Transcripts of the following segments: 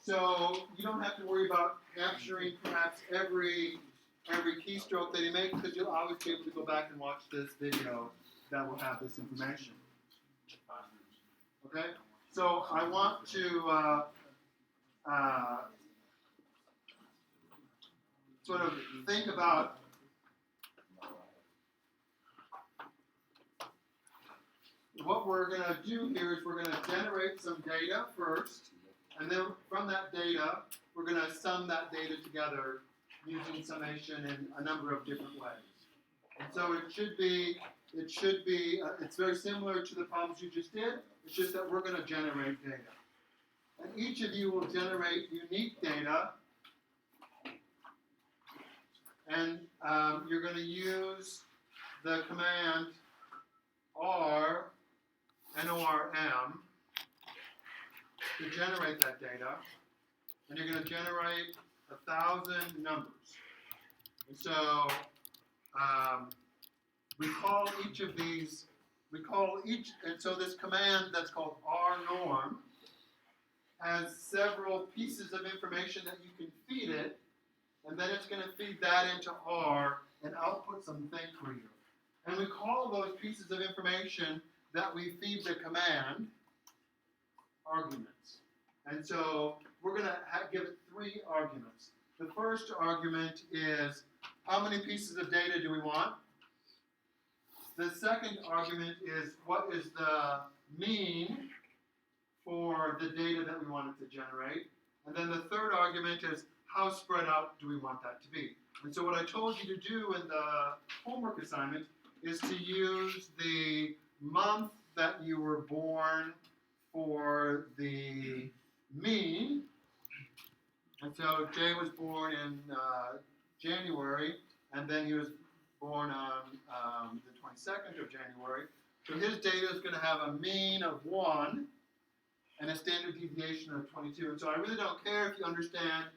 So you don't have to worry about capturing perhaps every keystroke that you make, because you'll always be able to go back and watch this video that will have this information. Okay? So I want to sort of think about what we're going to do here is we're going to generate some data first, and then from that data, we're going to sum that data together using summation in a number of different ways. And so it's very similar to the problems you just did. It's just that we're going to generate data. And each of you will generate unique data, and you're going to use the command NORM to generate that data, and you're going to generate 1,000 numbers. And so we call each of these, and so this command that's called rnorm has several pieces of information that you can feed it, and then it's going to feed that into R and output something for you. And we call those pieces of information that we feed the command arguments. And so we're going to give it 3 arguments. The first argument is how many pieces of data do we want? The second argument is what is the mean for the data that we want it to generate. And then the third argument is how spread out do we want that to be. And so what I told you to do in the homework assignment is to use the month that you were born for the mean. And so Jay was born in January, and then he was born on the 22nd of January. So his data is going to have a mean of 1 and a standard deviation of 22. And so I really don't care if you understand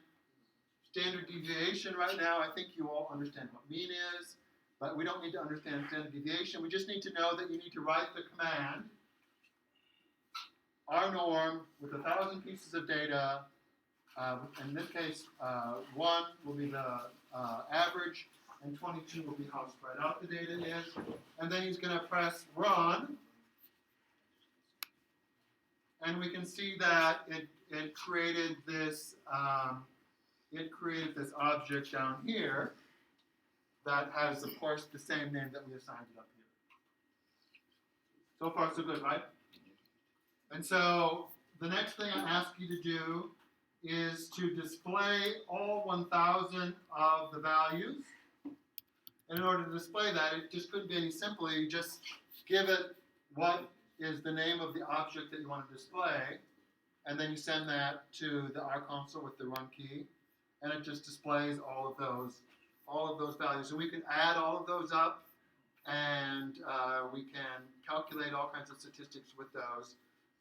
standard deviation right now. I think you all understand what mean is, but we don't need to understand standard deviation. We just need to know that you need to write the command rnorm with 1,000 pieces of data. In this case, 1 will be the average, and 22 will be how spread out the data is. And then he's going to press run, and we can see that it created this object down here that has, of course, the same name that we assigned it up here. So far, so good, right? And so the next thing I ask you to do is to display all 1,000 of the values. And in order to display that, it just couldn't be any simpler. You just give it what is the name of the object that you want to display, and then you send that to the R console with the run key, and it just displays all of those values. And we can add all of those up, and we can calculate all kinds of statistics with those.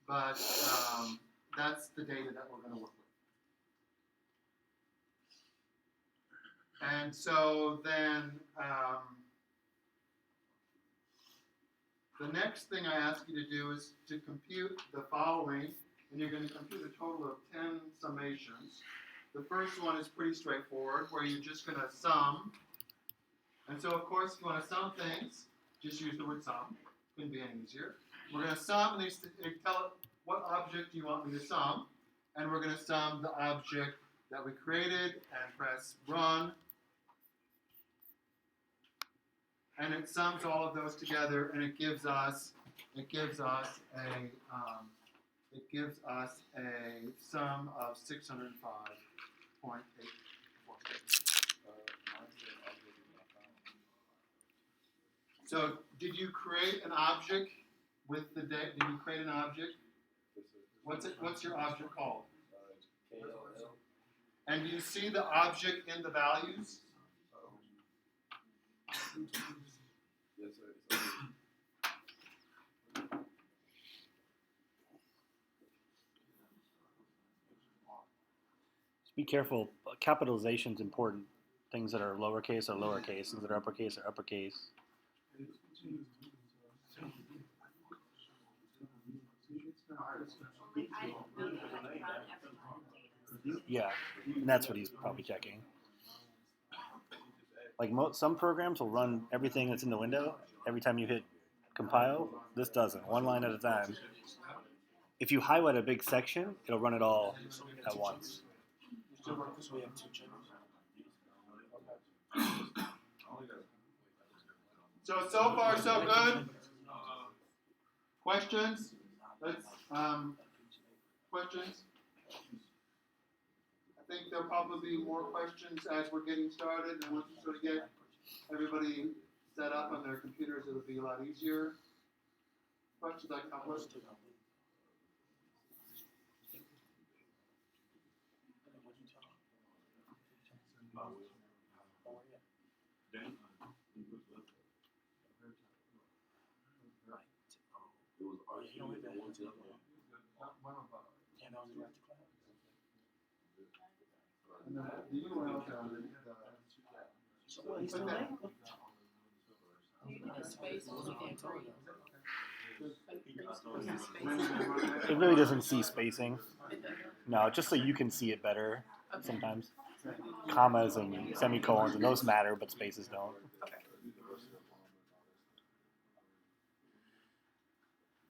But that's the data that we're going to work with. And so then the next thing I ask you to do is to compute the following, and you're going to compute a total of 10 summations. The first one is pretty straightforward, where you're just going to sum. And so, of course, if you want to sum things, just use the word sum. Couldn't be any easier. We're going to sum, and tell it what object you want me to sum. And we're going to sum the object that we created and press run. And it sums all of those together, and it gives us a sum of 605.846. So, did you create an object with the date? Did you create an object? What's your object called? And do you see the object in the values? Yes, sir. Just be careful. Capitalization is important. Things that are lowercase are lowercase. Things that are uppercase are uppercase. Yeah, and that's what he's probably checking. Like some programs will run everything that's in the window every time you hit compile. This doesn't. One line at a time. If you highlight a big section, it'll run it all at once. So far so good. Questions? Let's questions. I think there'll probably be more questions as we're getting started, and once we sort of get everybody set up on their computers, it'll be a lot easier. Questions I come with? And then the URL down in It really doesn't see spacing. No, just so you can see it better sometimes. Commas and semicolons and those matter, but spaces don't.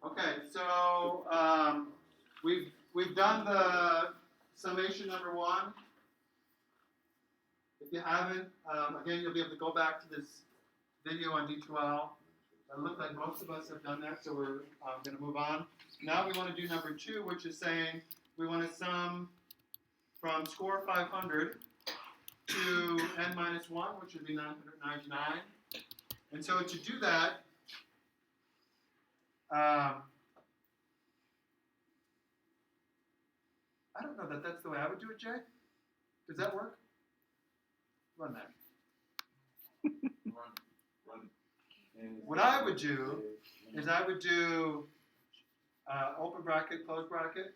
Okay, so we've done the summation number 1. If you haven't, again, you'll be able to go back to this video on D2L. It looks like most of us have done that, so we're going to move on. Now we want to do number 2, which is saying we want to sum from score 500 to n minus 1, which would be 999. And so to do that, I don't know that that's the way I would do it, Jay. Does that work? Run that. Run. What I would do is I would do open bracket, close bracket,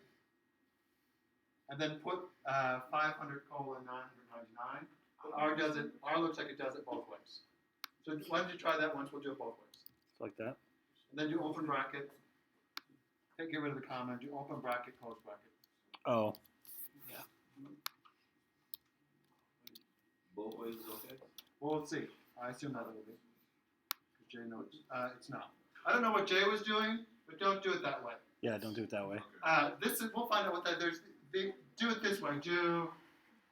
and then put 500 colon 999. R looks like it does it both ways. So why don't you try that once? We'll do it both ways. Like that. And then do open bracket. Okay, get rid of the comma. Do open bracket, close bracket. Oh. Both ways is okay? Well, we'll see. I assume that will be. Because Jay knows it's not. I don't know what Jay was doing, but don't do it that way. Yeah, don't do it that way. We'll find out what that. Do it this way.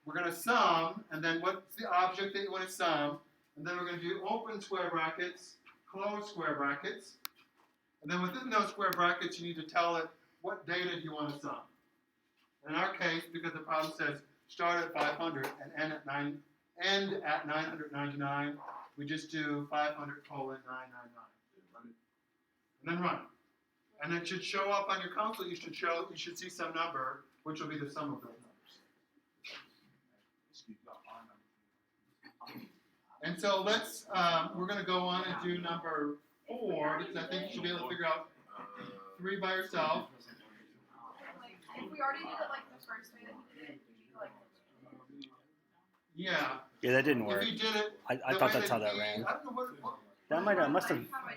We're going to sum, and then what's the object that you want to sum, and then we're going to do open square brackets, close square brackets, and then within those square brackets, you need to tell it what data do you want to sum. In our case, because the problem says start at 500 and end at 999, we just do 500 colon 999, and then run it. And it should show up on your console. You should see some number, which will be the sum of those numbers. And so we're going to go on and do number 4, because I think you should be able to figure out 3 by yourself. If we already did it like the first way that he did it, you'd be like. Yeah. Yeah, that didn't work. If you did it, I thought that's how that ran. I don't know what That must have. How do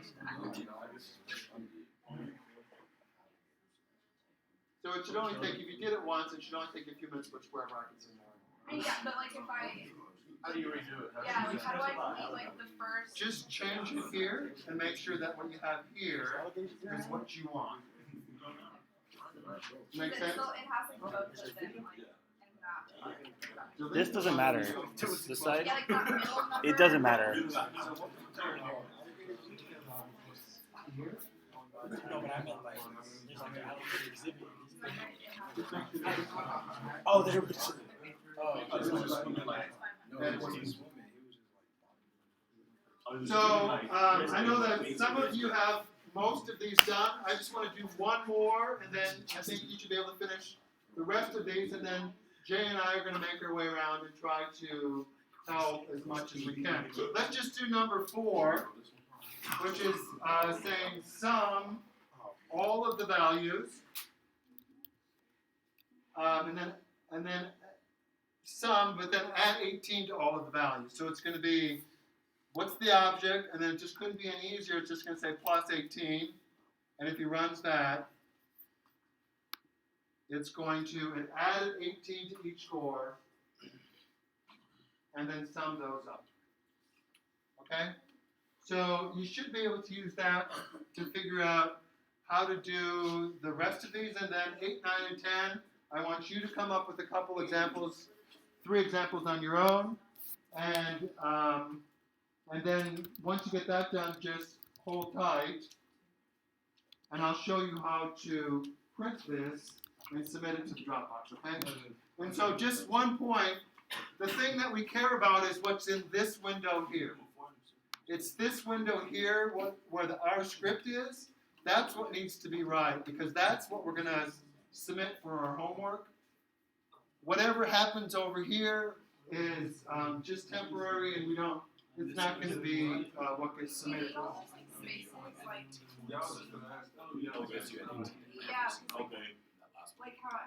I do that? So it should only take, if you did it once, it should only take a few minutes to put square brackets in there. Yeah, but like if I. How do you redo it? Yeah, like how do I delete like the first? Just change it here and make sure that what you have here is what you want. Make It sense? still, it has like both of them like and that. This doesn't matter. This side. Yeah, like that middle number. It doesn't matter. No, but I meant like, there's like an allocated exhibit. Oh, there was. So I know that some of you have most of these done. I just want to do one more, and then I think you should be able to finish the rest of these, and then Jay and I are going to make our way around and try to help as much as we can. Let's just do number 4, which is saying sum all of the values, and then sum, but then add 18 to all of the values. So it's going to be, what's the object? And then it just couldn't be any easier. It's just going to say plus 18. And if he runs that, it's going to, it added 18 to each score, and then sum those up. Okay? So you should be able to use that to figure out how to do the rest of these, and then 8, 9, and 10, I want you to come up with a couple examples, 3 examples on your own, and then once you get that done, just hold tight, and I'll show you how to print this and submit it to the Dropbox, okay? And so just one point, the thing that we care about is what's in this window here. It's this window here where our script is. That's what needs to be right, because that's what we're going to submit for our homework. Whatever happens over here is just temporary, and it's not going to be what gets submitted. It's almost like spaces, like, yeah, Okay. like how,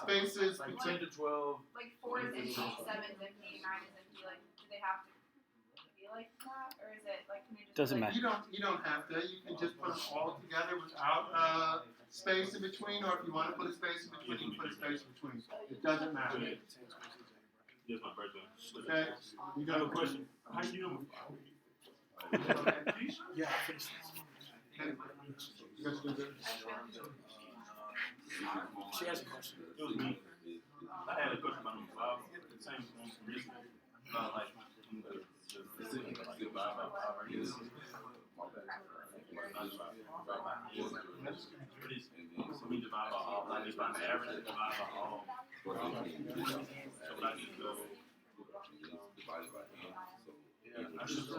Spaces Like between 10 to 12. like 4 is empty, 7 is empty, 9 is empty, like, do they have to be like that, or is it, like, can you just? Doesn't like, matter. You don't have to. You can just put them all together without space in between, or if you want to put a space in between, you can put a space in between. It doesn't matter. Yes, my birthday. Okay? You I have got a question. How you doing? Yeah, I finished this. Okay. You guys do good? She has a question. It was me. I had a question about the same one from recently. About like the vibe right here. So we divide by all, like it's by the average, divide by all. So I just go. I should go.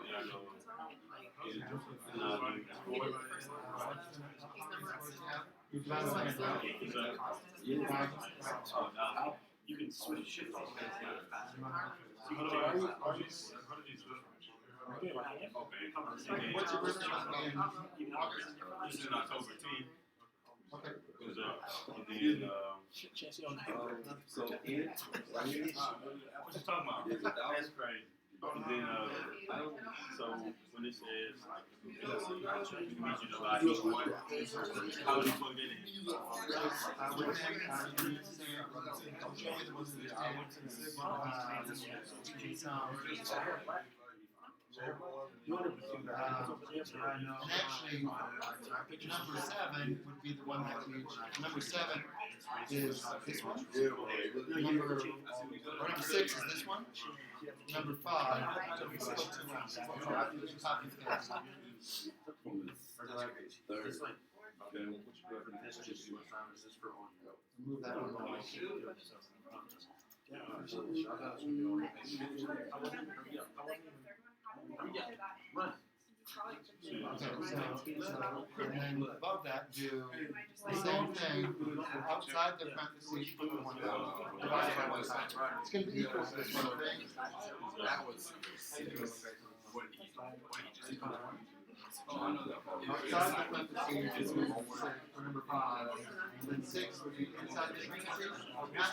Yeah, I go. You got it right now. You can switch shit off. What's your birthday in August? This is October 10th. Okay. And then, Chance, you don't know. So in right here, what you talking about? That's crazy. And then, so when it says like, you need you to buy each one, how would you plug that in? Actually, number 7 would be the one that number 7 is this one. Number 6 is this one. Number 5. Move that over. Okay, so and then above that, do the same thing outside the parentheses, put the 1 down, divided by 1 side. It's going to be equal to this one thing. Outside the parentheses, for number 5, and then 6 would be inside the parentheses. Not,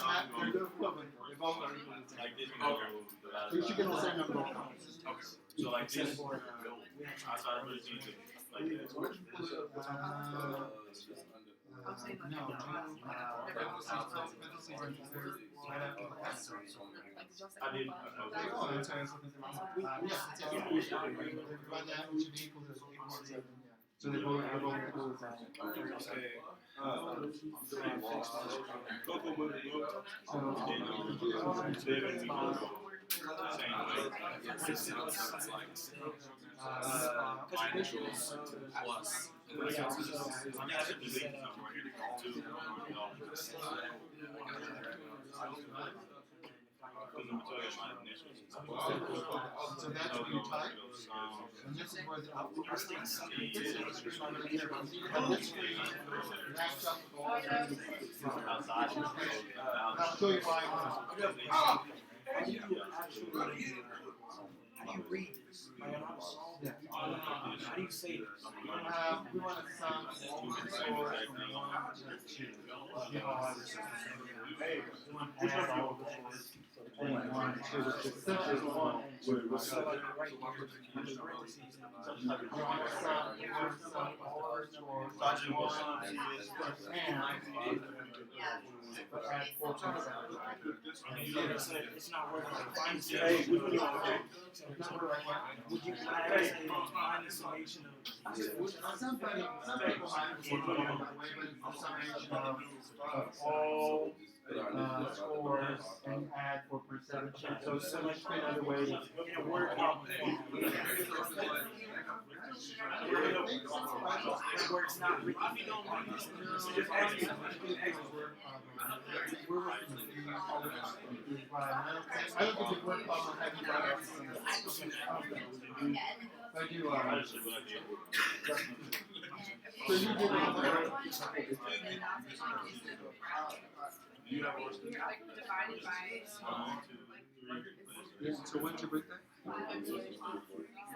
they're equivalent. They both are equal to the same. So you should get the same number. So like this, outside of the like this. I did. So they both equal to that. So that's what you type, and this is where the output is. This is the screen I'm going to hear about. So you have this screen, match up with all the I'll show you why. How do you read this? Yeah. How do you say this? We want to sum all the scores from 1 to 2. and 1 and 2, which is simply 1 and 2. Right? So like right here, in the parentheses, You want to sum all of the scores by 1 and add 4.7. yeah, so it's not working like find the Hey, summation. we can go. It's not what I want. Would you say find the summation of Some people might be able to go that way, but the summation of all scores and add 4.7. So similar to another way. in a word problem where it's not written? I don't think the word problem have you write everything. I do. So you did You're like divided by So when's your birthday? so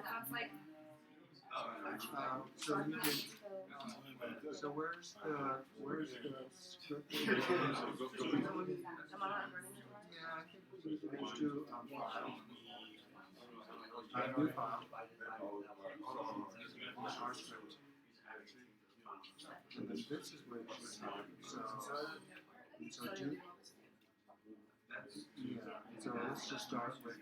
that's like So you did. So where's the script? Yeah, I think we need to just do file. New file. Our script. And then this is where it should be. So do. Yeah. So let's just start with.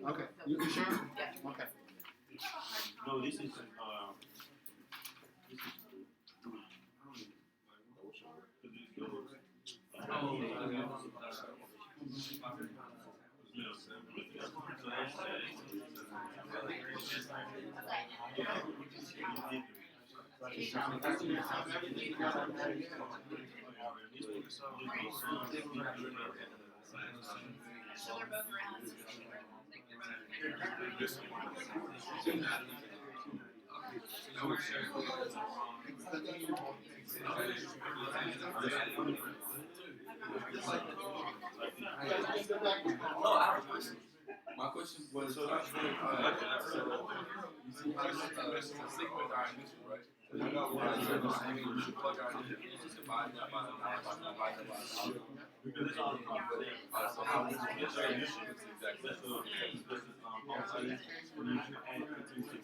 Okay. You sure? Yeah. Okay. No, this is so they're both around. My question was, so you see how you sequence our initial, right? So you got one, you should plug our initial, just divide that by 9, divide that by 2. So how would you get your initial? Exactly.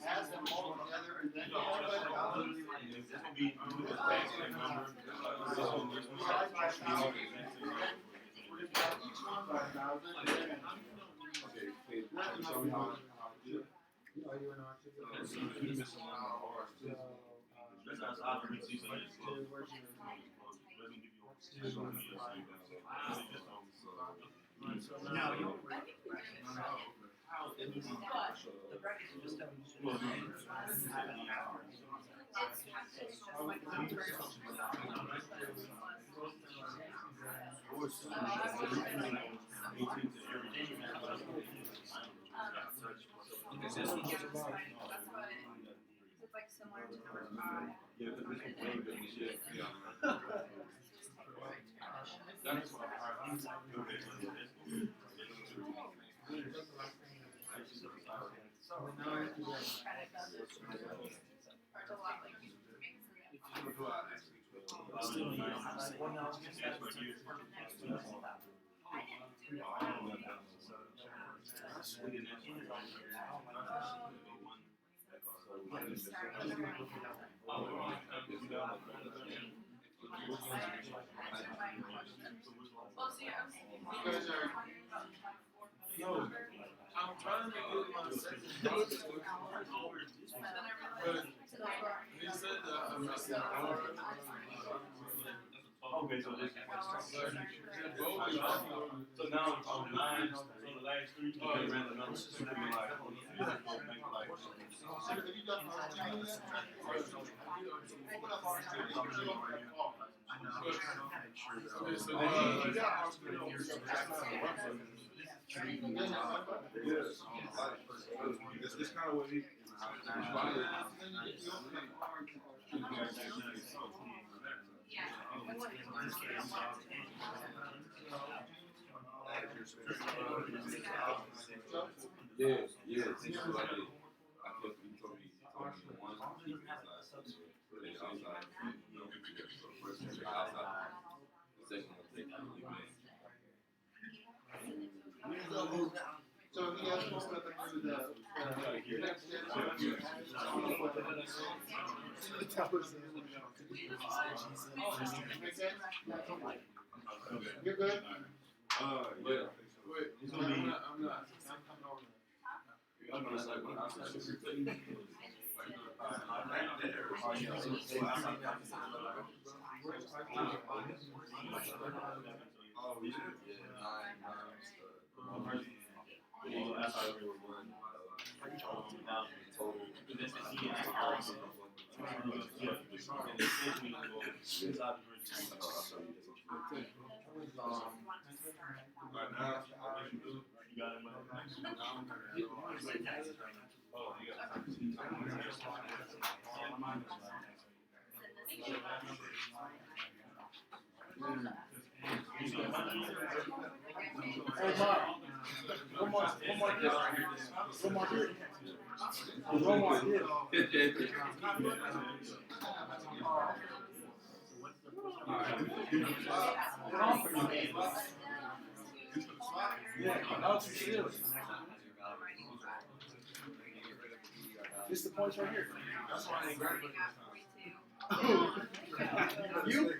Add them all together and then each one by 1,000. Okay, show me how to do it. Are you an artist? So you missing one more. No, you the brackets are just telling It's like similar to number 5. I'm trying to get my second he said that I'm missing okay, so this so now on 9, so the last 3 you ran the numbers. So it'd be like, Have you done marketing yet? It's kind of what he. Yes, yes, this is what I did. I kept, he told me one, keep it outside, put it outside, so first one outside, the second one take it, leave it in. Somebody else can step into the next step. Make sense? You're good? Yeah. It's gonna be. I'm not. I'm not like when I was Oh, yeah. Well, that's how we were going. Now, this is Right now, you got him. Oh, you got Hey, Mark. One more here. One more here. One more here. Yeah, no, it's still. This is the points right here. You?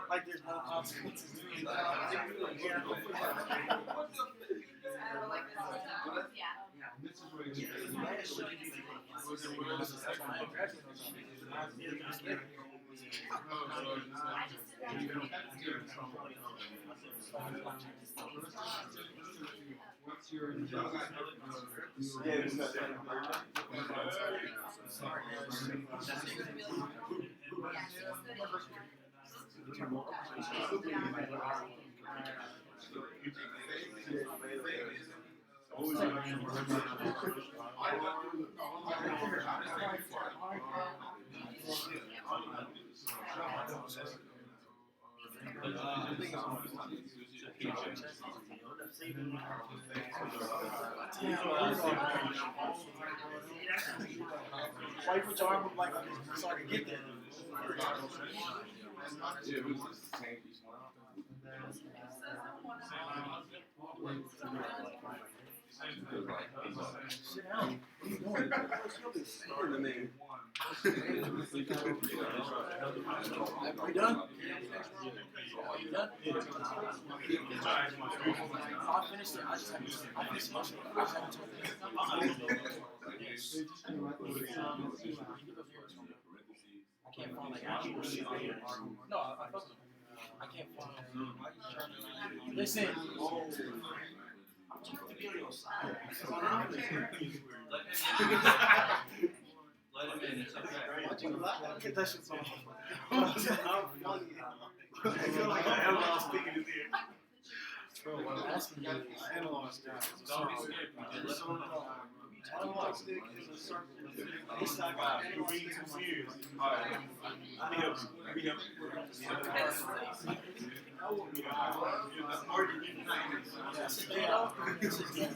Like there's no consequences. This is where you What's your Why you put your arm up like so I can get there? Sit down. What are you doing? Are you done? Are you done? I'll finish it. I just haven't told I can't find like actual shit right here. No, I fuck with them. I can't find. Listen. Check the videos. Let him in, it's okay. Get that shit so I feel like I am lost speaking his ear. Bro, what I'm asking you is, I am lost guys. Don't be scared, just let him know. Analog stick is a circle. It's like you're being confused. Alright. Let me help you. Let me help you. That's a day off. It's a day.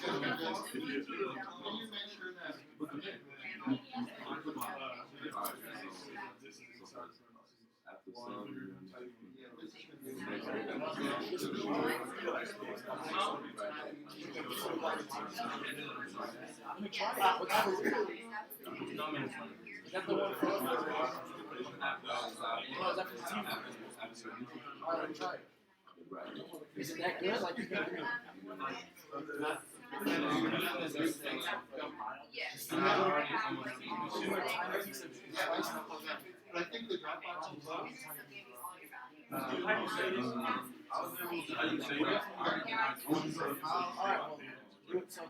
Can you make sure that Let me try it. What kind of is that the one for no, is that for the team? Alright, let me try it. Is it that good? Like you can agree? Yes. But I think the Dropbox is low. How you say this? How you say that? Alright, well, do it so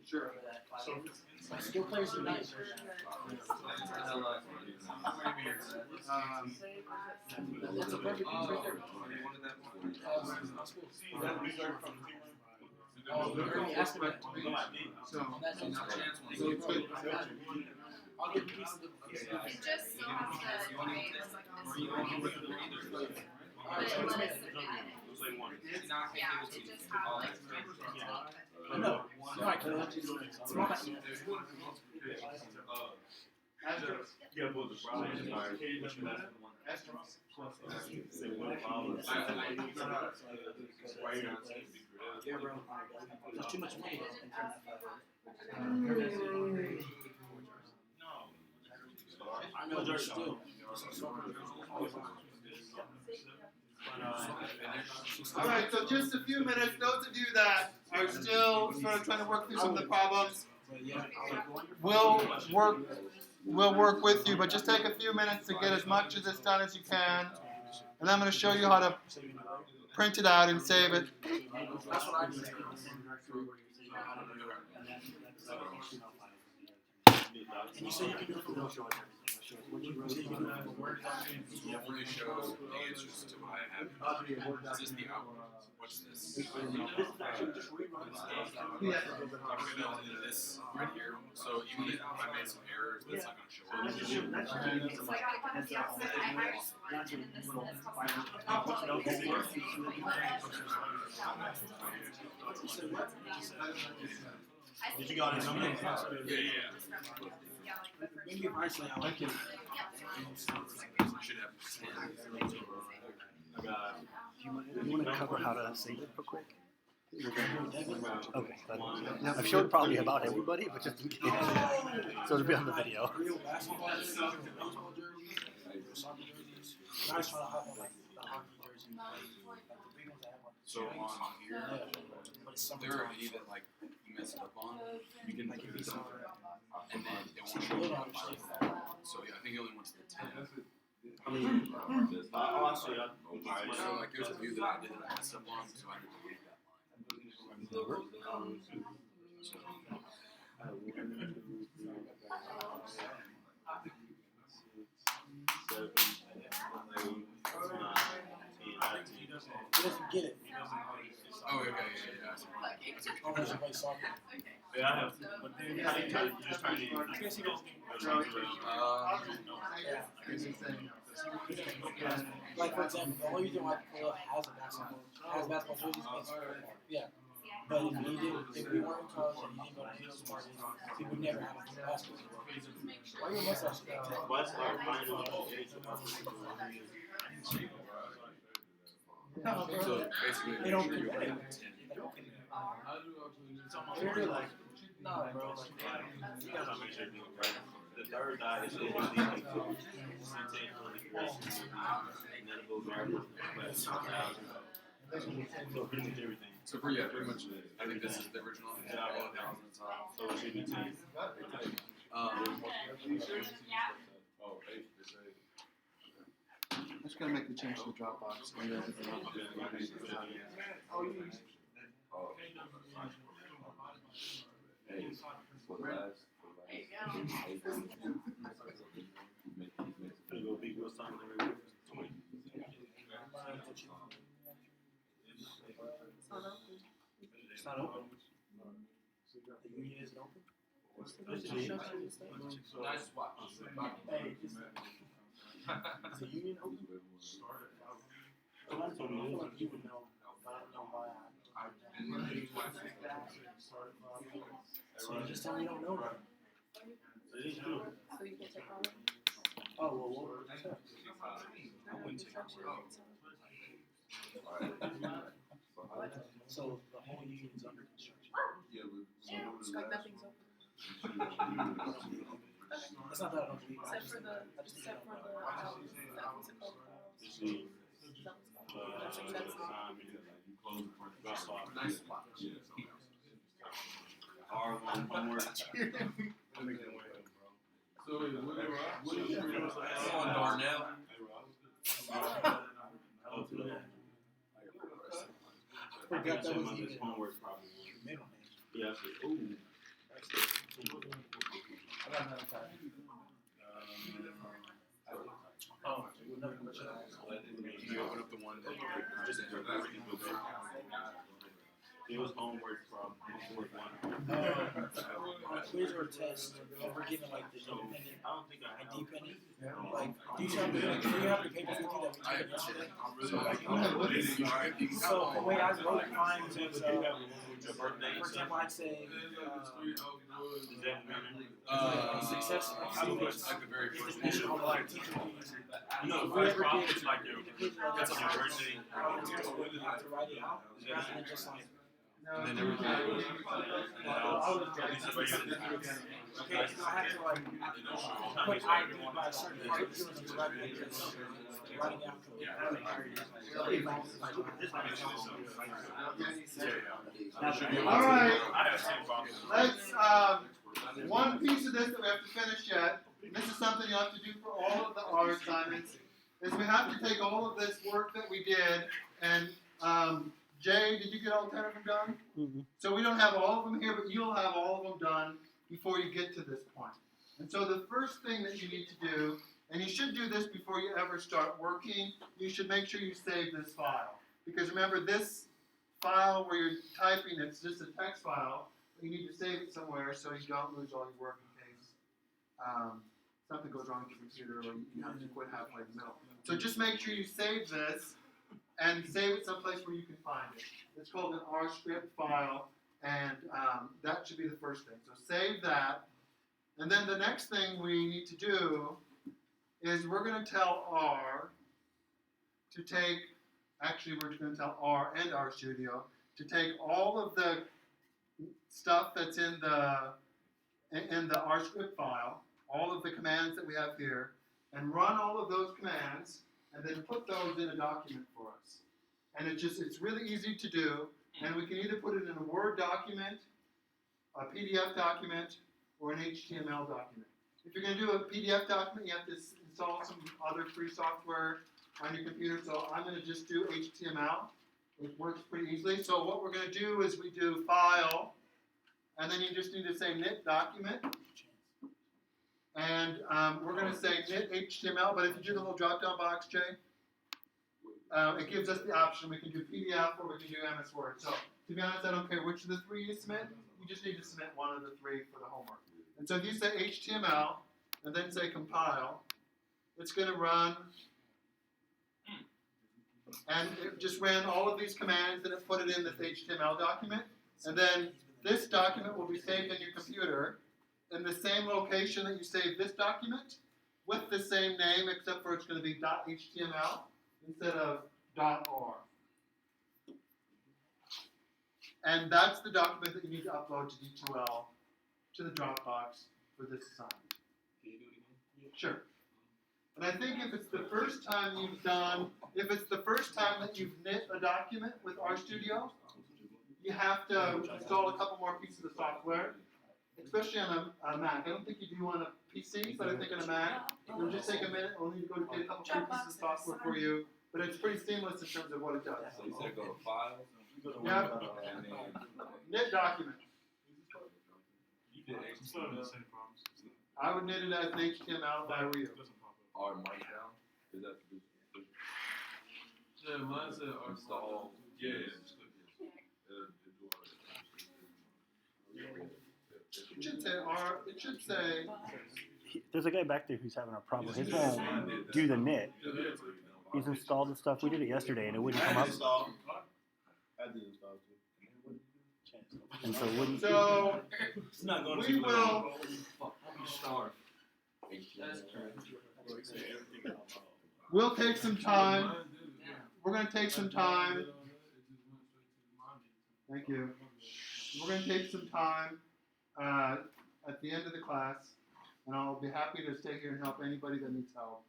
Sure. my skill players are nice. That's a perfect piece right there. My school. Oh, you already asked me that. So, On that note, so it's good. I'll get a piece of the. It just still has to create like this. But it was submitted. Yeah, it just had like. No, I can't. It's not. Yeah, but the problem is Yeah, bro. There's too much money. I know there's still. All right, so just a few minutes. Those of you that are still sort of trying to work through some of the problems, we'll work with you, but just take a few minutes to get as much of this done as you can. And I'm going to show you how to print it out and save it. That's what I do. And you say you can do it for Word document. Yeah, where they show the answers to what I have. Is this the output? What's this? This is actually just reruns. This right here. So even if I made some errors, that's not going to show up. So I got one of the opposite. I hired someone and this Did you got his number? Yeah. Maybe if I say I like it. Should have 10. You want to cover how to save it real quick? Okay. I've showed probably about everybody, but just in case. So it'll be on the video. Real basketball jerseys, baseball jerseys, soccer jerseys. Guys trying to hop on like the hockey jersey. The big ones that have like. So on here, But it's something. there are any that like you mess it up on, you can like these and then it won't show up. So yeah, I think it only wants the 10. Honestly, So like there's a few that I did that I messed up on, so I had to delete that line. So, He doesn't get it. oh, okay, yeah. Oh, there's a play soccer. yeah, I have. But then how do you just trying to? I guess you don't. Like for example, the only reason why Kola has basketball jerseys means yeah. But if we weren't in college and he didn't go to Hill's party, he would never have a basketball. Why your mustache? What's our final? So basically, They don't make sure you compare. write 10. They're like, nah, bro. The third dot is so pretty much everything. So for yeah, pretty much. I think this is the original. Yeah. So it should be 10. I'm just going to make the change to the Dropbox. It's not open. The union isn't open. Hey, is the union open? I feel like you would know, but I don't know why. So you just tell me you don't know that. Oh, well, so the whole union's under construction. Like nothing's open. It's not that I don't believe it. Except for the, what's it called? Nice spot. R1 homework. So on Darnell. Forgot that was even Homework probably. middle name. Yeah, I said, ooh. I got another time. Oh, another question. You open up the one that just entered that. It was homework from homework one. On a quiz or a test, if we're given like the So independent I don't think I and have. dependent, like do you have the papers with you that we took yesterday? So the way I wrote mine was Your birthday. for example, I'd say Is that success of students like the very is first dependent on like teacher No, whoever first prompt gets is like your that's your birthday. you have to write it out rather than just like No, And then you everybody- can't. okay, so I have to like put ID by a certain part of it to write it because writing out All right. I have 10 problems. Let's, one piece of this that we have to finish yet, and this is something you have to do for all of the R assignments, is we have to take all of this work that we did, and, Jay, did you get all 10 of them done? Mm-hmm. So we don't have all of them here, but you'll have all of them done before you get to this point. And so the first thing that you need to do, and you should do this before you ever start working, you should make sure you save this file. Because remember, this file where you're typing, it's just a text file. You need to save it somewhere so you don't lose all your work in case something goes wrong with your computer or you have to quit halfway in the middle. So just make sure you save this and save it someplace where you can find it. It's called an R script file, and that should be the first thing. So save that. And then the next thing we need to do is we're going to tell R to take, actually we're going to tell R and RStudio to take all of the stuff that's in the R script file, all of the commands that we have here, and run all of those commands, and then put those in a document for us. And it's really easy to do, and we can either put it in a Word document, a PDF document, or an HTML document. If you're going to do a PDF document, you have to install some other free software on your computer, so I'm going to just do HTML. It works pretty easily. So what we're going to do is we do File, and then you just need to say knit document. And we're going to say knit HTML, but if you do the little drop-down box, Jay, it gives us the option. We can do PDF or we can do MS Word. So to be honest, I don't care which of the three you submit. You just need to submit one of the three for the homework. And so if you say HTML and then say compile, it's going to run. And it just ran all of these commands and it put it in this HTML document. And then this document will be saved in your computer in the same location that you saved this document with the same name, except for it's going to be .html instead of .r. And that's the document that you need to upload to D2L, to the Dropbox for this assignment. Can you do it again? Sure. And I think if it's the first time that you've knit a document with RStudio, you have to install a couple more pieces of software, especially on a Mac. I don't think you do on a PC, but I think on a Mac, it'll just take a minute. We'll need to go to get a couple more pieces of software for you, but it's pretty seamless in terms of what it does. So you said go to file. Yeah. And then Knit document. you did HTML. I would knit it as an HTML if I were you. Or Markdown. Is that the Yeah, mine said install? It should say R. It should say. There's a guy back there who's having a problem. His won't do the knit. He's installed the stuff. We did it yesterday, and it wouldn't come up. I did install too. And so it wouldn't. So It's not going to we will. We'll take some time. We're going to take some time. Thank you. We're going to take some time at the end of the class, and I'll be happy to stay here and help anybody that needs help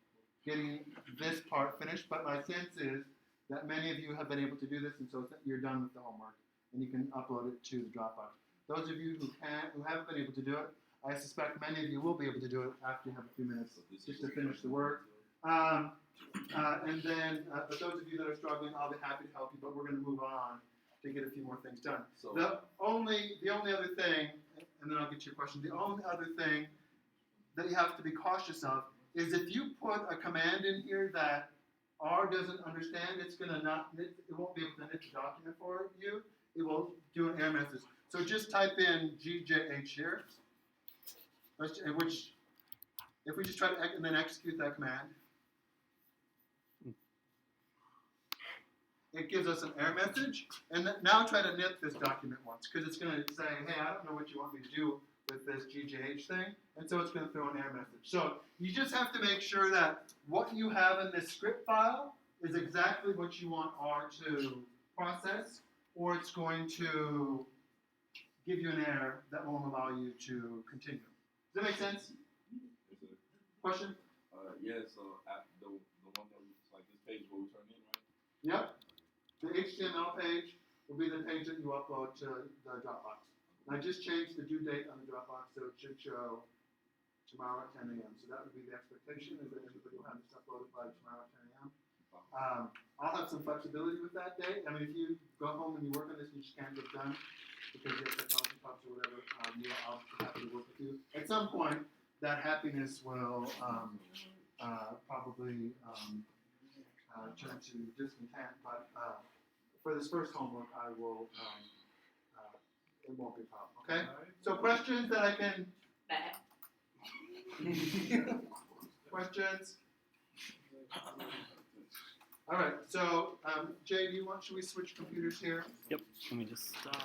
getting this part finished. But my sense is that many of you have been able to do this, and so you're done with the homework, and you can upload it to the Dropbox. Those of you who haven't been able to do it, I suspect many of you will be able to do it after you have a few minutes just to finish the work. And then, but those of you that are struggling, I'll be happy to help you. But we're going to move on to get a few more things done. So The only other thing, and then I'll get to your question. The only other thing that you have to be cautious of is if you put a command in here that R doesn't understand, it won't be able to knit the document for you. it will do an error message. So just type in GJH here, which, if we just try to and then execute that command, it gives us an error message. And now try to knit this document once, because it's going to say, hey, I don't know what you want me to do with this GJH thing, and so it's going to throw an error message. So you just have to make sure that what you have in this script file is exactly what you want R to process, or it's going to give you an error that won't allow you to continue. Does that make sense? Question? Yeah, so the one that was like this page where we turn in, right? Yep. The HTML page will be the page that you upload to the Dropbox. And I just changed the due date on the Dropbox, so it should show tomorrow at 10 a.m. So that would be the expectation, is that everybody will have this uploaded by tomorrow at 10 a.m. I'll have some flexibility with that date. I mean, if you go home and you work on this and you just can't get done because you have technology problems or whatever, I'll be happy to work with you. At some point, that happiness will probably turn to discontent, but for this first homework, I will, it won't be a problem, okay? So questions that I can... Questions? All right, so Jay, should we switch computers here? Yep. Let me just stop.